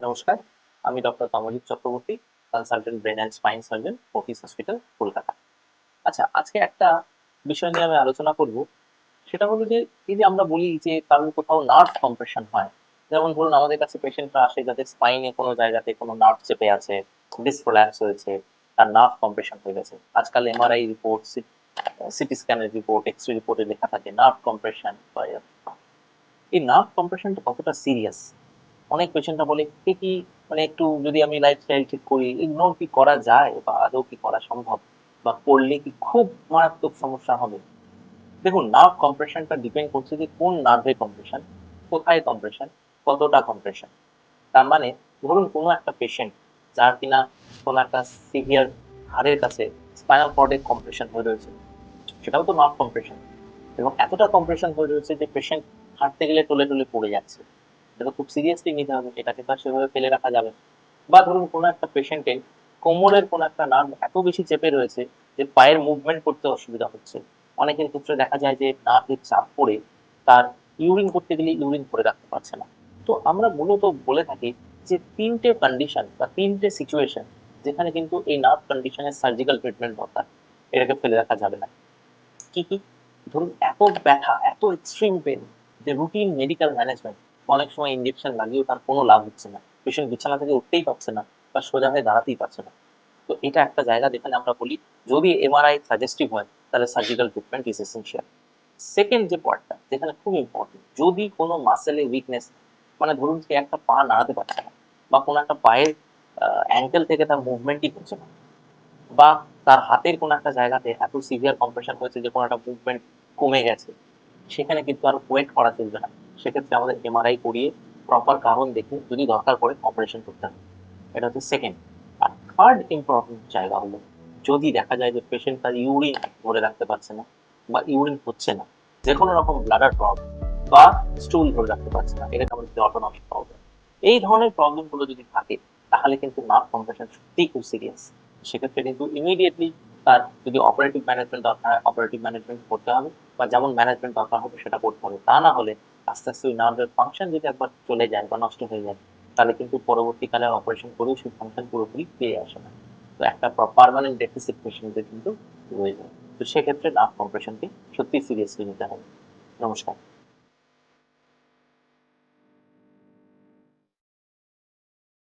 নমস্কার, আমি doctor Tamajit Chakraborty, consultant brain and spine surgeon, Fortis hospital, Kolkata. আচ্ছা, আজকে একটা বিষয় নিয়ে আমি আলোচনা করব। সেটা হলো যে এই যে আমরা বলি যে কারোর কোথাও নার্ভ কম্প্রেশন হয়, যেমন ধরুন আমাদের কাছে পেশেন্টরা আসে যাদের স্পাইনে কোনো জায়গাতে কোনো নার্ভ চেপে আছে, ডিস্ক প্রোল্যাপস হয়েছে, তার নার্ভ কম্প্রেশন হয়ে গেছে। আজকাল এমআরআই রিপোর্ট, সিটি স্ক্যানের রিপোর্ট, এক্স রে রিপোর্টে লেখা থাকে নার্ভ কম্প্রেশন। এই নার্ভ কম্প্রেশনটা কতটা সিরিয়াস, অনেক পেশেন্টরা বলে কি কি মানে একটু যদি আমি লাইফস্টাইল ঠিক করি, ইগনোর কি করা যায় বা আদৌ কি করা সম্ভব, বা করলে কি খুব মারাত্মক সমস্যা হবে? দেখুন, নার্ভ কম্প্রেশনটা ডিপেন্ড করছে যে কোন নার্ভে কম্প্রেশন, কোথায় কম্প্রেশন, কতটা কম্প্রেশন। তার মানে ধরুন কোনো একটা পেশেন্ট যার কিনা কোনো একটা সিভিয়ার হাড়ের কাছে স্পাইনাল কর্ডে কম্প্রেশন হয়ে রয়েছে, সেটাও তো নার্ভ কম্প্রেশন, এবং এতটা কম্প্রেশন হয়ে রয়েছে যে পেশেন্ট হাঁটতে গেলে টলে টলে পড়ে যাচ্ছে। এটা খুব সিরিয়াসলি নিতে হবে, এটাকে তো আর সেভাবে ফেলে রাখা যাবে না। বা ধরুন কোনো একটা পেশেন্টের কোমরের কোনো একটা নার্ভ এত বেশি চেপে রয়েছে যে পায়ের মুভমেন্ট করতে অসুবিধা হচ্ছে। অনেকের ক্ষেত্রে দেখা যায় যে নার্ভের চাপ পড়ে তার ইউরিন করতে গেলে ইউরিন করে রাখতে পারছে না। তো আমরা মূলত বলে থাকি যে তিনটে কন্ডিশন বা তিনটে সিচুয়েশন যেখানে কিন্তু এই নার্ভ কন্ডিশনের সার্জিক্যাল ট্রিটমেন্ট দরকার, এটাকে ফেলে রাখা যাবে না। কি কি? ধরুন এত ব্যথা, এত এক্সট্রিম পেন যে রুটিন মেডিকেল ম্যানেজমেন্ট, অনেক সময় ইঞ্জেকশন লাগিয়েও তার কোনো লাভ হচ্ছে না, পেশেন্ট বিছানা থেকে উঠতেই পারছে না বা সোজা হয়ে দাঁড়াতেই পারছে না। তো এটা একটা জায়গা যেখানে আমরা বলি যদি এমআরআই সাজেস্টিভ হয় তাহলে surgical treatment is essential. Second যে পয়েন্টটা যেখানে খুব ইম্পর্টেন্ট, যদি কোনো মাসেলে উইকনেস, মানে ধরুন সে একটা পা নাড়াতে পারছে না বা কোনো একটা পায়ের অ্যাঙ্কেল থেকে তার মুভমেন্টই হচ্ছে না, বা তার হাতের কোনো একটা জায়গাতে এত সিভিয়ার কম্প্রেশন হয়েছে যে কোনো একটা মুভমেন্ট কমে গেছে, সেখানে কিন্তু আর ওয়েট করা চলবে না। সেক্ষেত্রে আমাদের এমআরআই করিয়ে প্রপার কারণ দেখে যদি দরকার পড়ে অপারেশন করতে হবে। এটা হচ্ছে সেকেন্ড। আর থার্ড ইম্পর্টেন্ট জায়গা হলো যদি দেখা যায় যে পেশেন্ট তার ইউরিন ধরে রাখতে পারছে না বা ইউরিন হচ্ছে না, যে কোনো রকম ব্লাডার প্রবলেম বা স্টুল ধরে রাখতে পারছে না, এটাকে আমরা বলি অটোনমিক প্রবলেম। এই ধরনের প্রবলেমগুলো যদি থাকে তাহলে কিন্তু নার্ভ কম্প্রেশন সত্যিই খুব সিরিয়াস। সেক্ষেত্রে কিন্তু ইমিডিয়েটলি তার যদি অপারেটিভ ম্যানেজমেন্ট দরকার হয় অপারেটিভ ম্যানেজমেন্ট করতে হবে, বা যেমন ম্যানেজমেন্ট দরকার হবে সেটা করতে হবে। তা না হলে আস্তে আস্তে ওই নার্ভের ফাংশন যদি একবার চলে যায় বা নষ্ট হয়ে যায়, তাহলে কিন্তু পরবর্তীকালে অপারেশন করেও সেই ফাংশন পুরোপুরি ফিরে আসে না। তো একটা পার্মানেন্ট ডেফিসিট পেশেন্টের কিন্তু রয়ে যায়। তো সেক্ষেত্রে নার্ভ কম্প্রেশনকে সত্যি সিরিয়াসলি নিতে হবে। নমস্কার।